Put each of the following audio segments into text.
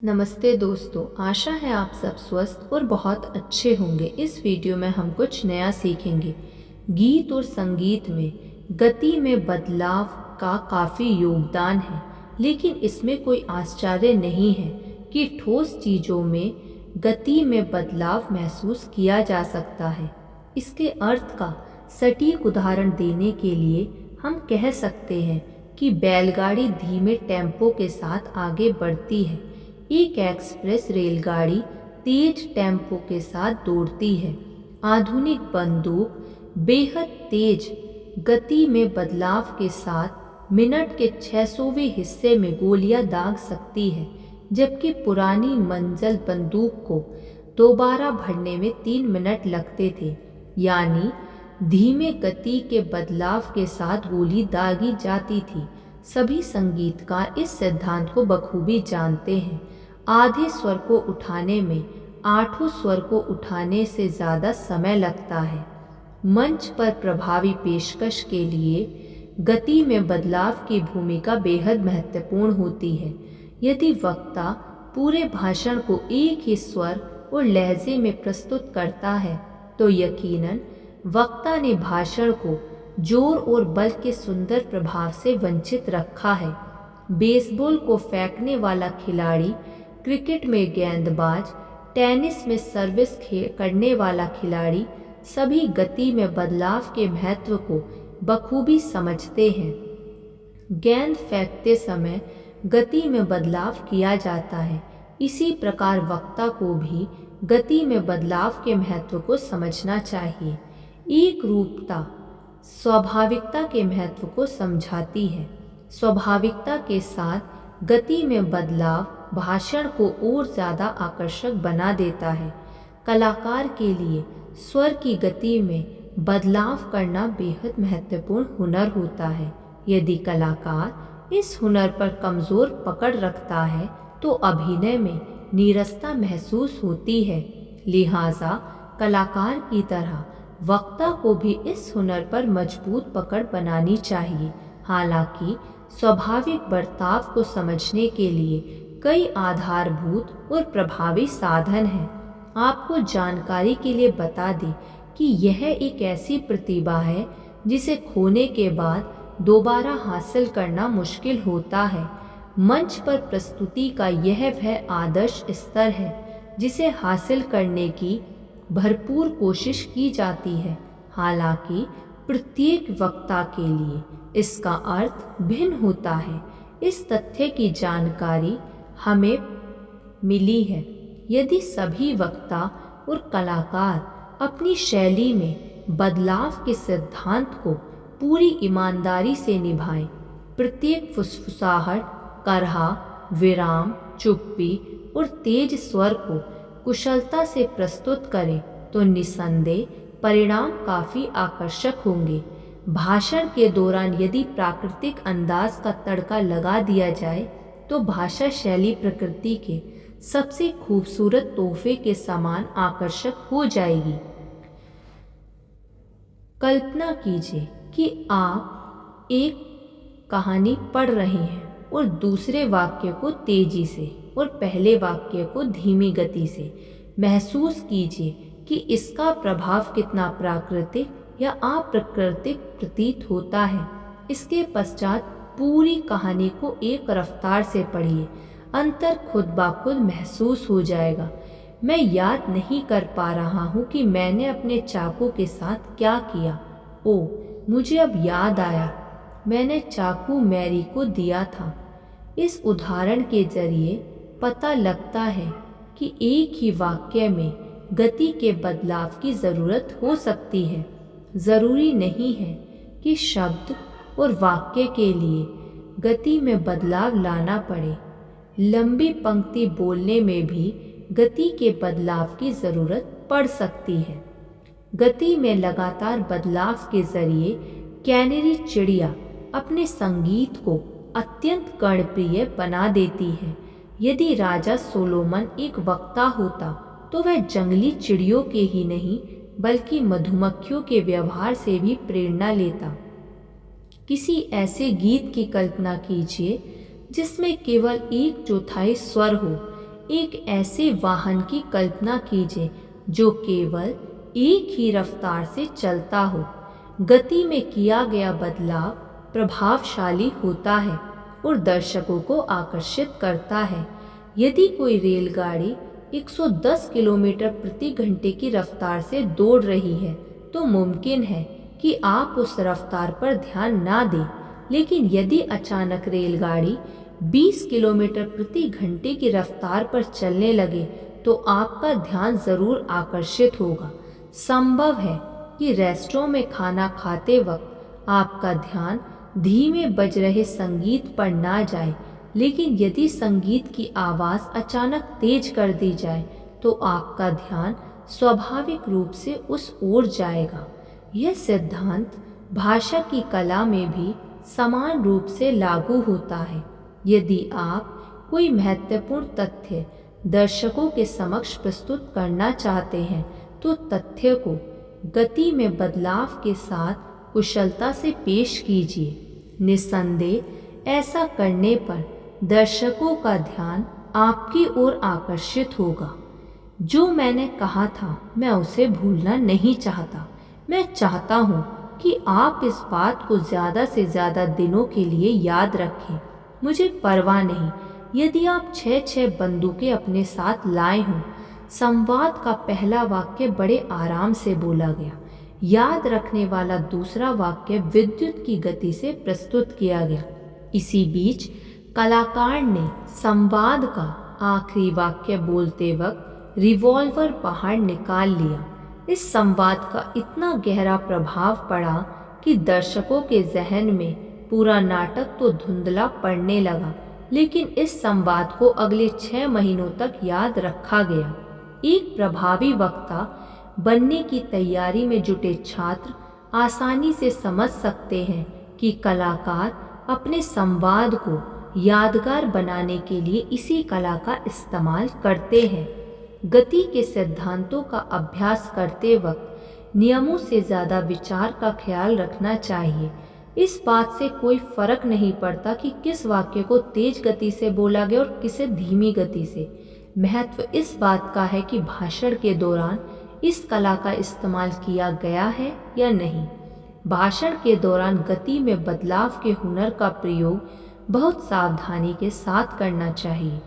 नमस्ते दोस्तों, आशा है आप सब स्वस्थ और बहुत अच्छे होंगे। इस वीडियो में हम कुछ नया सीखेंगे। गीत और संगीत में गति में बदलाव का काफ़ी योगदान है, लेकिन इसमें कोई आश्चर्य नहीं है कि ठोस चीज़ों में गति में बदलाव महसूस किया जा सकता है। इसके अर्थ का सटीक उदाहरण देने के लिए हम कह सकते हैं कि बैलगाड़ी धीमे टेम्पो के साथ आगे बढ़ती है, एक एक्सप्रेस रेलगाड़ी तेज टेम्पो के साथ दौड़ती है। आधुनिक बंदूक बेहद तेज गति में बदलाव के साथ मिनट के 600वें हिस्से में गोलियां दाग सकती है, जबकि पुरानी मंजिल बंदूक को दोबारा भरने में 3 मिनट लगते थे। यानी धीमे गति के बदलाव के साथ गोली दागी जाती थी। सभी संगीतकार इस सिद्धांत को बखूबी जानते हैं। आधे स्वर को उठाने में 8 स्वर को उठाने से ज़्यादा समय लगता है। मंच पर प्रभावी पेशकश के लिए गति में बदलाव की भूमिका बेहद महत्वपूर्ण होती है। यदि वक्ता पूरे भाषण को एक ही स्वर और लहजे में प्रस्तुत करता है, तो यकीनन वक्ता ने भाषण को जोर और बल के सुंदर प्रभाव से वंचित रखा है। बेसबॉल को फेंकने वाला खिलाड़ी, क्रिकेट में गेंदबाज, टेनिस में सर्विस करने वाला खिलाड़ी सभी गति में बदलाव के महत्व को बखूबी समझते हैं। गेंद फेंकते समय गति में बदलाव किया जाता है। इसी प्रकार वक्ता को भी गति में बदलाव के महत्व को समझना चाहिए। एक रूपता स्वाभाविकता के महत्व को समझाती है। स्वाभाविकता के साथ गति में बदलाव भाषण को और ज़्यादा आकर्षक बना देता है। कलाकार के लिए स्वर की गति में बदलाव करना बेहद महत्वपूर्ण हुनर होता है। यदि कलाकार इस हुनर पर कमज़ोर पकड़ रखता है, तो अभिनय में नीरसता महसूस होती है। लिहाजा कलाकार की तरह वक्ता को भी इस हुनर पर मजबूत पकड़ बनानी चाहिए। हालांकि स्वाभाविक बर्ताव को समझने के लिए कई आधारभूत और प्रभावी साधन हैं। आपको जानकारी के लिए बता दें कि यह एक ऐसी प्रतिभा है जिसे खोने के बाद दोबारा हासिल करना मुश्किल होता है। मंच पर प्रस्तुति का यह वह आदर्श स्तर है जिसे हासिल करने की भरपूर कोशिश की जाती है। हालांकि प्रत्येक वक्ता के लिए इसका अर्थ भिन्न होता है। इस तथ्य की जानकारी हमें मिली है। यदि सभी वक्ता और कलाकार अपनी शैली में बदलाव के सिद्धांत को पूरी ईमानदारी से निभाएं, प्रत्येक फुसफुसाहट, करहा, विराम, चुप्पी और तेज स्वर को कुशलता से प्रस्तुत करें, तो निस्संदेह परिणाम काफ़ी आकर्षक होंगे। भाषण के दौरान यदि प्राकृतिक अंदाज का तड़का लगा दिया जाए, तो भाषा शैली प्रकृति के सबसे खूबसूरत तोहफे के समान आकर्षक हो जाएगी। कल्पना कीजिए कि आप एक कहानी पढ़ रहे हैं और दूसरे वाक्य को तेजी से और पहले वाक्य को धीमी गति से। महसूस कीजिए कि इसका प्रभाव कितना प्राकृतिक या अप्राकृतिक प्रतीत होता है। इसके पश्चात पूरी कहानी को एक रफ्तार से पढ़िए। अंतर खुद ब खुद महसूस हो जाएगा। मैं याद नहीं कर पा रहा हूँ कि मैंने अपने चाकू के साथ क्या किया। ओह, मुझे अब याद आया, मैंने चाकू मैरी को दिया था। इस उदाहरण के जरिए पता लगता है कि एक ही वाक्य में गति के बदलाव की ज़रूरत हो सकती है। ज़रूरी नहीं है कि शब्द और वाक्य के लिए गति में बदलाव लाना पड़े। लंबी पंक्ति बोलने में भी गति के बदलाव की ज़रूरत पड़ सकती है। गति में लगातार बदलाव के जरिए कैनरी चिड़िया अपने संगीत को अत्यंत कर्णप्रिय बना देती है। यदि राजा सोलोमन एक वक्ता होता, तो वह जंगली चिड़ियों के ही नहीं बल्कि मधुमक्खियों के व्यवहार से भी प्रेरणा लेता। किसी ऐसे गीत की कल्पना कीजिए जिसमें केवल 1/4 स्वर हो, एक ऐसे वाहन की कल्पना कीजिए जो केवल एक ही रफ्तार से चलता हो। गति में किया गया बदलाव प्रभावशाली होता है और दर्शकों को आकर्षित करता है। यदि कोई रेलगाड़ी 110 किलोमीटर प्रति घंटे की रफ्तार से दौड़ रही है तो मुमकिन है कि आप उस रफ्तार पर ध्यान ना दें, लेकिन यदि अचानक रेलगाड़ी 20 किलोमीटर प्रति घंटे की रफ्तार पर चलने लगे तो आपका ध्यान जरूर आकर्षित होगा। संभव है कि रेस्टोरेंट में खाना खाते वक्त आपका ध्यान धीमे बज रहे संगीत पर ना जाए, लेकिन यदि संगीत की आवाज़ अचानक तेज कर दी जाए तो आपका ध्यान स्वाभाविक रूप से उस ओर जाएगा। यह सिद्धांत भाषा की कला में भी समान रूप से लागू होता है। यदि आप कोई महत्वपूर्ण तथ्य दर्शकों के समक्ष प्रस्तुत करना चाहते हैं तो तथ्य को गति में बदलाव के साथ कुशलता से पेश कीजिए। निस्संदेह ऐसा करने पर दर्शकों का ध्यान आपकी ओर आकर्षित होगा। जो मैंने कहा था मैं उसे भूलना नहीं चाहता। मैं चाहता हूँ कि आप इस बात को ज़्यादा से ज़्यादा दिनों के लिए याद रखें। मुझे परवाह नहीं यदि आप 6 बंदूकें अपने साथ लाए हों। संवाद का पहला वाक्य बड़े आराम से बोला गया। याद रखने वाला दूसरा वाक्य विद्युत की गति से प्रस्तुत किया गया। इसी बीच कलाकार ने संवाद का आखिरी वाक्य बोलते वक्त रिवॉल्वर बाहर निकाल लिया। इस संवाद का इतना गहरा प्रभाव पड़ा कि दर्शकों के जहन में पूरा नाटक तो धुंधला पड़ने लगा, लेकिन इस संवाद को अगले 6 महीनों तक याद रखा गया। एक प्रभावी वक्ता बनने की तैयारी में जुटे छात्र आसानी से समझ सकते हैं कि कलाकार अपने संवाद को यादगार बनाने के लिए इसी कला का इस्तेमाल करते हैं। गति के सिद्धांतों का अभ्यास करते वक्त नियमों से ज़्यादा विचार का ख्याल रखना चाहिए। इस बात से कोई फर्क नहीं पड़ता कि किस वाक्य को तेज गति से बोला गया और किसे धीमी गति से। महत्व इस बात का है कि भाषण के दौरान इस कला का इस्तेमाल किया गया है या नहीं। भाषण के दौरान गति में बदलाव के हुनर का प्रयोग बहुत सावधानी के साथ करना चाहिए।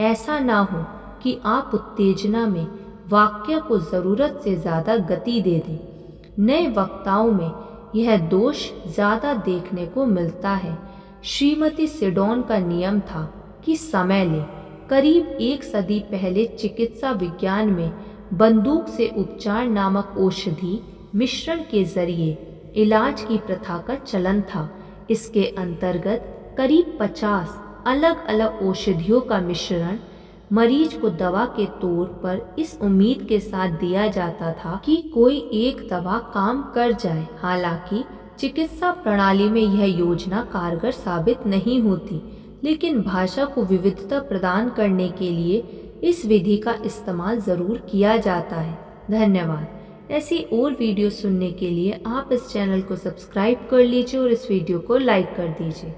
ऐसा ना हो कि आप उत्तेजना में वाक्य को ज़रूरत से ज़्यादा गति दे दें। नए वक्ताओं में यह दोष ज़्यादा देखने को मिलता है। श्रीमती सिडोन का नियम था कि समय लें। करीब 1 सदी पहले चिकित्सा विज्ञान में बंदूक से उपचार नामक औषधि मिश्रण के जरिए इलाज की प्रथा का चलन था। इसके अंतर्गत करीब 50 अलग अलग औषधियों का मिश्रण मरीज को दवा के तौर पर इस उम्मीद के साथ दिया जाता था कि कोई एक दवा काम कर जाए। हालांकि चिकित्सा प्रणाली में यह योजना कारगर साबित नहीं होती, लेकिन भाषा को विविधता प्रदान करने के लिए इस विधि का इस्तेमाल ज़रूर किया जाता है। धन्यवाद। ऐसी और वीडियो सुनने के लिए आप इस चैनल को सब्सक्राइब कर लीजिए और इस वीडियो को लाइक कर दीजिए।